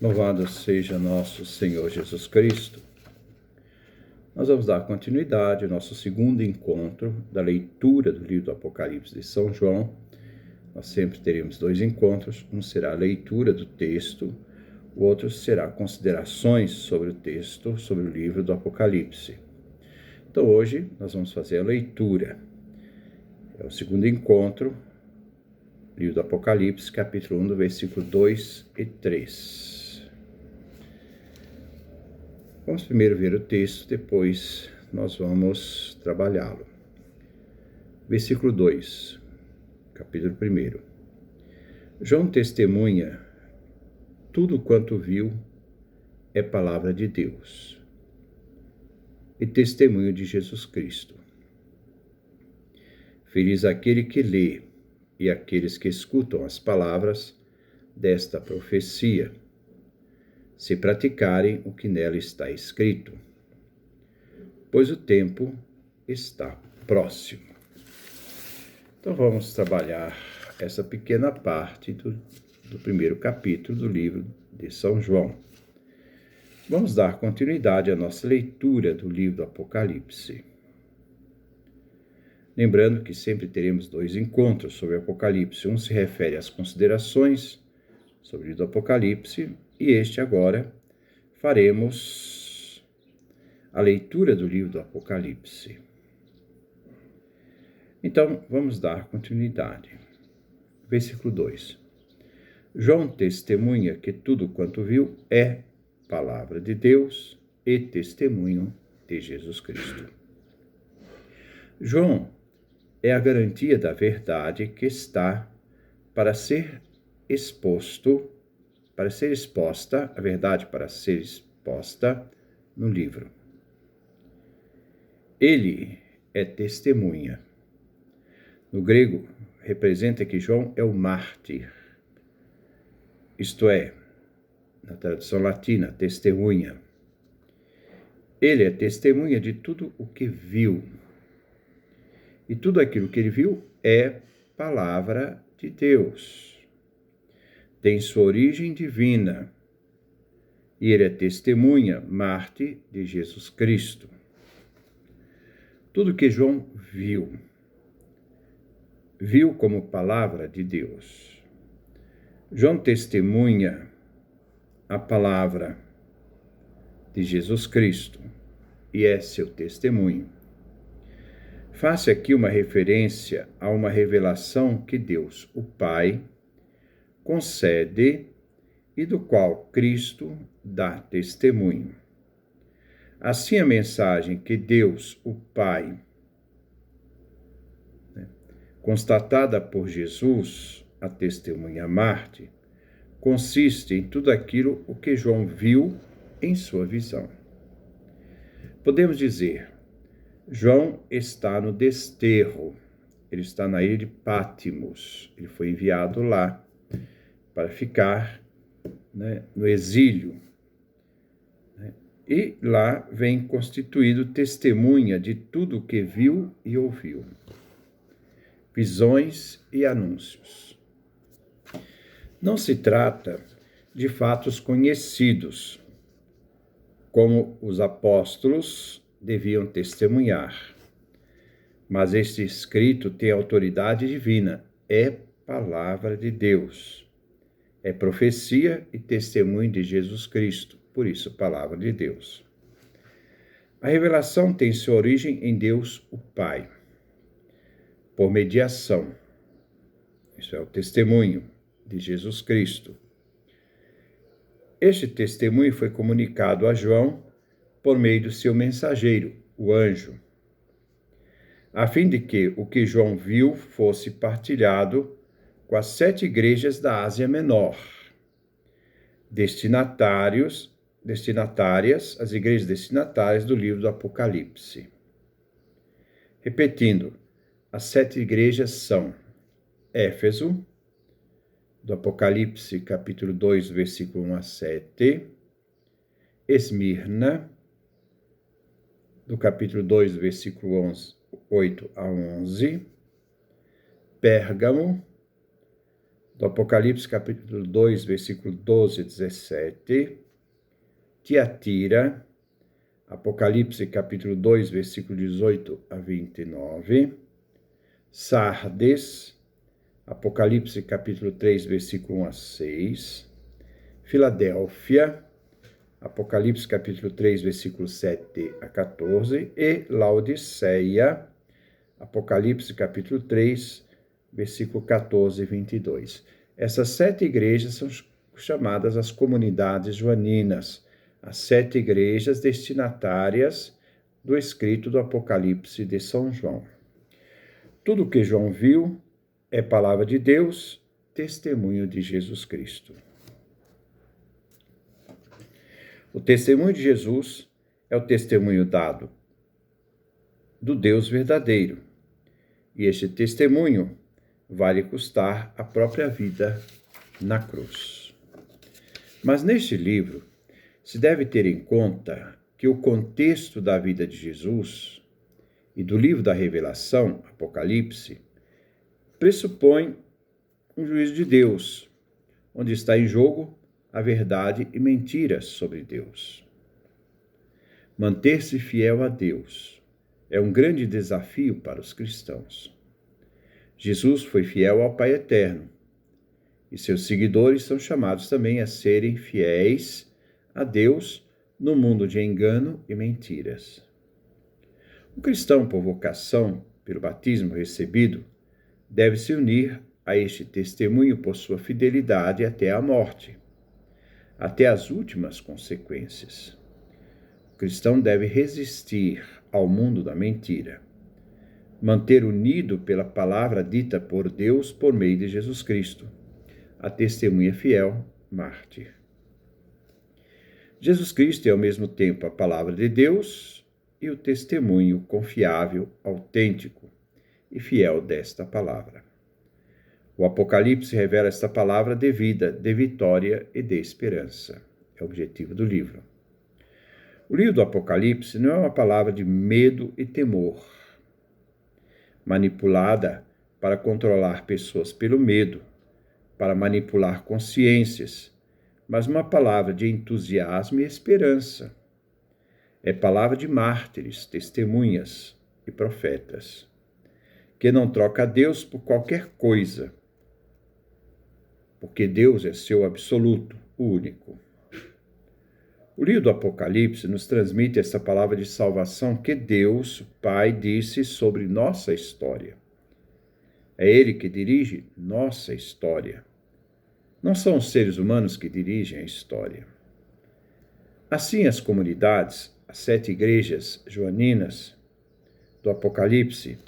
Louvado seja nosso Senhor Jesus Cristo. Nós vamos dar continuidade ao nosso segundo encontro da leitura do livro do Apocalipse de São João. Nós sempre teremos dois encontros, um será a leitura do texto, o outro será considerações sobre o texto, sobre o livro do Apocalipse. Então hoje nós vamos fazer a leitura. É o segundo encontro, livro do Apocalipse, capítulo 1, do versículo 2 e 3. Vamos primeiro ver o texto, depois nós vamos trabalhá-lo. Versículo 2, capítulo 1. João testemunha: tudo quanto viu é palavra de Deus e testemunho de Jesus Cristo. Feliz aquele que lê e aqueles que escutam as palavras desta profecia, se praticarem o que nela está escrito, pois o tempo está próximo. Então vamos trabalhar essa pequena parte do primeiro capítulo do livro de São João. Vamos dar continuidade à nossa leitura do livro do Apocalipse. Lembrando que sempre teremos dois encontros sobre o Apocalipse. Um se refere às considerações sobre o livro do Apocalipse, e este agora faremos a leitura do livro do Apocalipse. Então, vamos dar continuidade. Versículo 2. João testemunha que tudo quanto viu é palavra de Deus e testemunho de Jesus Cristo. João é a garantia da verdade que está para ser exposta, a verdade para ser exposta no livro. Ele é testemunha. No grego, representa que João é o mártir, isto é, na tradução latina, testemunha. Ele é testemunha de tudo o que viu. E tudo aquilo que ele viu é palavra de Deus. Tem sua origem divina. E ele é testemunha, mártir de Jesus Cristo. Tudo que João viu como palavra de Deus. João testemunha a palavra de Jesus Cristo e é seu testemunho. Faça aqui uma referência a uma revelação que Deus, o Pai, concede e do qual Cristo dá testemunho. Assim, a mensagem que Deus, o Pai, constatada por Jesus, a testemunha mártir, consiste em tudo aquilo o que João viu em sua visão. Podemos dizer, João está no desterro, ele está na ilha de Pátimos, ele foi enviado lá para ficar no exílio. E lá vem constituído testemunha de tudo o que viu e ouviu. Visões e anúncios. Não se trata de fatos conhecidos, como os apóstolos deviam testemunhar. Mas este escrito tem autoridade divina, é palavra de Deus. É profecia e testemunho de Jesus Cristo, por isso, palavra de Deus. A revelação tem sua origem em Deus, o Pai, por mediação. Isso é o testemunho de Jesus Cristo. Este testemunho foi comunicado a João por meio do seu mensageiro, o anjo, a fim de que o que João viu fosse partilhado com as 7 igrejas da Ásia Menor, as igrejas destinatárias do livro do Apocalipse. Repetindo, as 7 igrejas são Éfeso, do Apocalipse, capítulo 2, versículo 1 a 7, Esmirna, do capítulo 2, versículo 8 a 11, Pérgamo, do Apocalipse capítulo 2, versículo 12 a 17, Tiatira, Apocalipse capítulo 2, versículo 18 a 29, Sardes, Apocalipse capítulo 3, versículo 1 a 6, Filadélfia, Apocalipse capítulo 3, versículo 7 a 14, e Laodiceia, Apocalipse capítulo 3, versículo 14 e 22. Essas 7 igrejas são chamadas as comunidades joaninas, as 7 igrejas destinatárias do escrito do Apocalipse de São João. Tudo o que João viu é palavra de Deus, testemunho de Jesus Cristo. O testemunho de Jesus é o testemunho dado do Deus verdadeiro. E este testemunho vai lhe custar a própria vida na cruz. Mas neste livro, se deve ter em conta que o contexto da vida de Jesus e do livro da Revelação, Apocalipse, pressupõe um juízo de Deus, onde está em jogo a verdade e mentiras sobre Deus. Manter-se fiel a Deus é um grande desafio para os cristãos. Jesus foi fiel ao Pai Eterno, e seus seguidores são chamados também a serem fiéis a Deus no mundo de engano e mentiras. O cristão, por vocação, pelo batismo recebido, deve se unir a este testemunho por sua fidelidade até a morte, até as últimas consequências. O cristão deve resistir ao mundo da mentira, manter unido pela palavra dita por Deus por meio de Jesus Cristo, a testemunha fiel, mártir. Jesus Cristo é ao mesmo tempo a palavra de Deus e o testemunho confiável, autêntico e fiel desta palavra. O Apocalipse revela esta palavra de vida, de vitória e de esperança. É o objetivo do livro. O livro do Apocalipse não é uma palavra de medo e temor, manipulada para controlar pessoas pelo medo, para manipular consciências, mas uma palavra de entusiasmo e esperança. É palavra de mártires, testemunhas e profetas, que não troca Deus por qualquer coisa, porque Deus é seu absoluto, único. O livro do Apocalipse nos transmite essa palavra de salvação que Deus, Pai, disse sobre nossa história. É Ele que dirige nossa história. Não são os seres humanos que dirigem a história. Assim, as comunidades, as 7 igrejas joaninas do Apocalipse,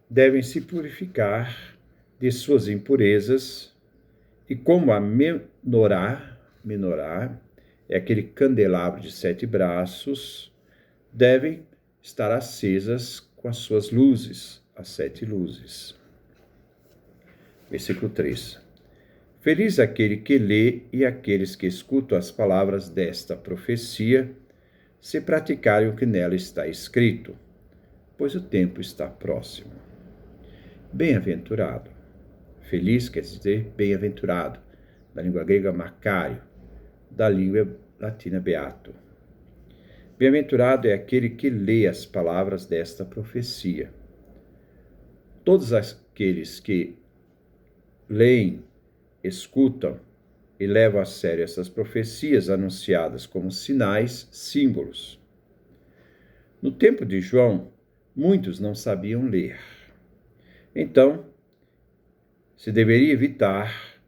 devem se purificar de suas impurezas e, como a menorá é aquele candelabro de 7 braços, devem estar acesas com as suas luzes, as 7 luzes. Versículo 3. Feliz aquele que lê e aqueles que escutam as palavras desta profecia, se praticarem o que nela está escrito, pois o tempo está próximo. Bem-aventurado. Feliz quer dizer bem-aventurado, da língua grega macário, da língua latina beato. Bem-aventurado é aquele que lê as palavras desta profecia. Todos aqueles que leem, escutam e levam a sério essas profecias anunciadas como sinais, símbolos. No tempo de João, muitos não sabiam ler. Então, se deveria evitar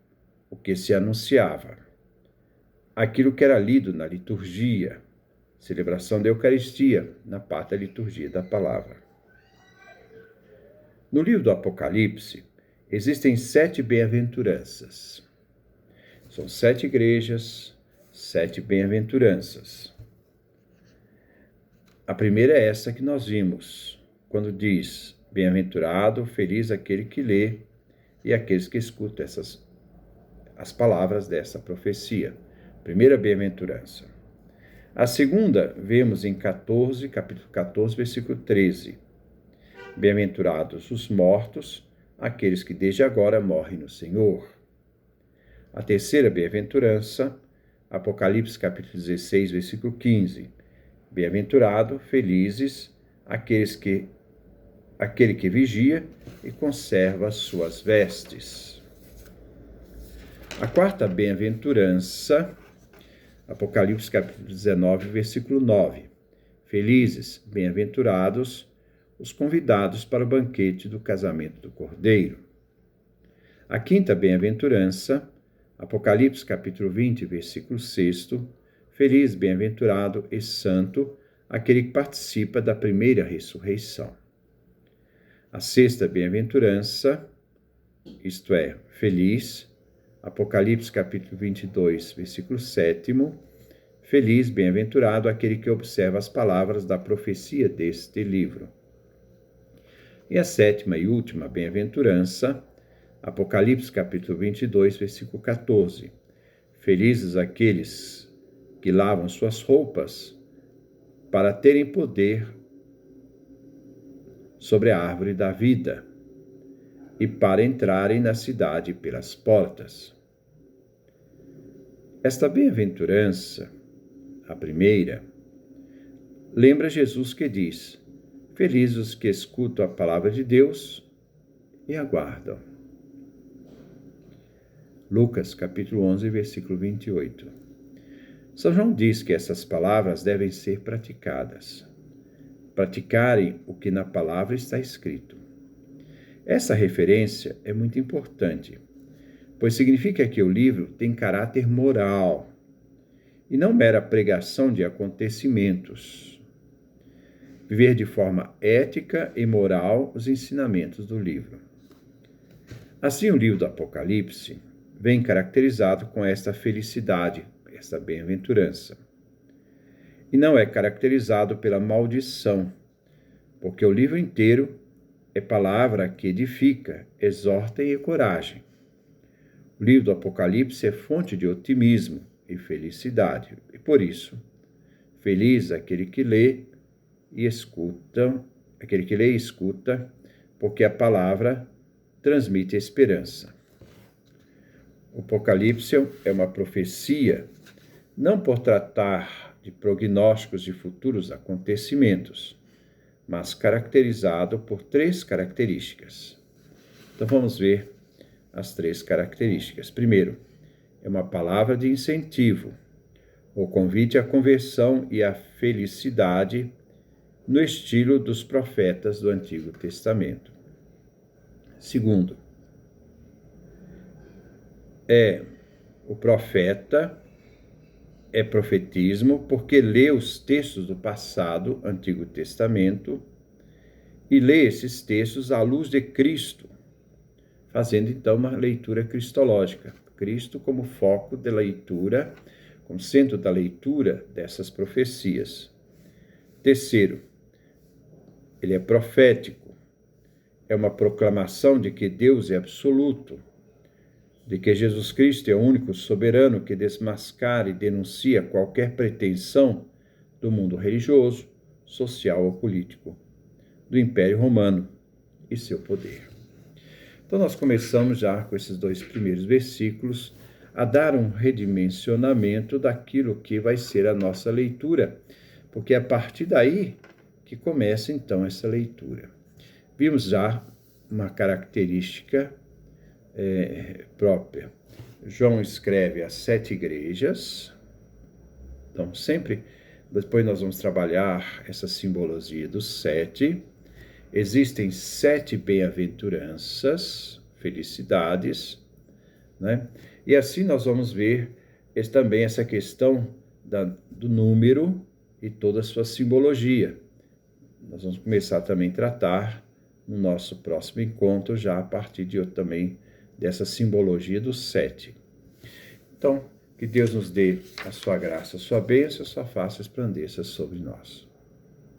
o que se anunciava. Aquilo que era lido na liturgia, celebração da Eucaristia, na parte da liturgia da palavra. No livro do Apocalipse, existem 7 bem-aventuranças. São 7 igrejas, 7 bem-aventuranças. A primeira é essa que nós vimos, quando diz: bem-aventurado, feliz aquele que lê e aqueles que escutam as palavras dessa profecia. Primeira bem-aventurança. A segunda, vemos em capítulo 14, versículo 13. Bem-aventurados os mortos, aqueles que desde agora morrem no Senhor. A terceira bem-aventurança, Apocalipse capítulo 16, versículo 15. Bem-aventurado, felizes, aquele que vigia e conserva suas vestes. A quarta bem-aventurança, Apocalipse capítulo 19, versículo 9. Felizes, bem-aventurados, os convidados para o banquete do casamento do Cordeiro. A quinta bem-aventurança, Apocalipse capítulo 20, versículo 6. Feliz, bem-aventurado e santo aquele que participa da primeira ressurreição. A sexta bem-aventurança, isto é, feliz, Apocalipse capítulo 22, versículo 7. Feliz, bem-aventurado aquele que observa as palavras da profecia deste livro. E a sétima e última bem-aventurança, Apocalipse capítulo 22, versículo 14. Felizes aqueles que lavam suas roupas para terem poder sobre a árvore da vida e para entrarem na cidade pelas portas. Esta bem-aventurança, a primeira, lembra Jesus que diz: felizes os que escutam a palavra de Deus e aguardam. Lucas, capítulo 11, versículo 28. São João diz que essas palavras devem ser praticadas. Praticarem o que na palavra está escrito. Essa referência é muito importante, pois significa que o livro tem caráter moral e não mera pregação de acontecimentos. Viver de forma ética e moral os ensinamentos do livro. Assim, o livro do Apocalipse vem caracterizado com esta felicidade, esta bem-aventurança. E não é caracterizado pela maldição, porque o livro inteiro é palavra que edifica, exorta e encoraja. O livro do Apocalipse é fonte de otimismo e felicidade, e por isso, feliz aquele que lê e escuta, porque a palavra transmite esperança. O Apocalipse é uma profecia, não por tratar de prognósticos de futuros acontecimentos, mas caracterizado por três características. Então vamos ver as três características. Primeiro, é uma palavra de incentivo, o convite à conversão e à felicidade no estilo dos profetas do Antigo Testamento. Segundo, o profeta é profetismo porque lê os textos do passado, Antigo Testamento, e lê esses textos à luz de Cristo, fazendo então uma leitura cristológica. Cristo como foco da leitura, como centro da leitura dessas profecias. Terceiro, ele é profético, é uma proclamação de que Deus é absoluto, de que Jesus Cristo é o único soberano que desmascara e denuncia qualquer pretensão do mundo religioso, social ou político, do Império Romano e seu poder. Então nós começamos já com esses dois primeiros versículos a dar um redimensionamento daquilo que vai ser a nossa leitura, porque é a partir daí que começa então essa leitura. Vimos já uma característica própria. João escreve às 7 igrejas. Então, sempre, depois nós vamos trabalhar essa simbologia dos 7. Existem 7 bem-aventuranças, felicidades, né? E assim nós vamos ver também essa questão do número e toda a sua simbologia. Nós vamos começar também a tratar no nosso próximo encontro, já a partir de também dessa simbologia dos 7. Então, que Deus nos dê a sua graça, a sua bênção, a sua face resplandeça sobre nós.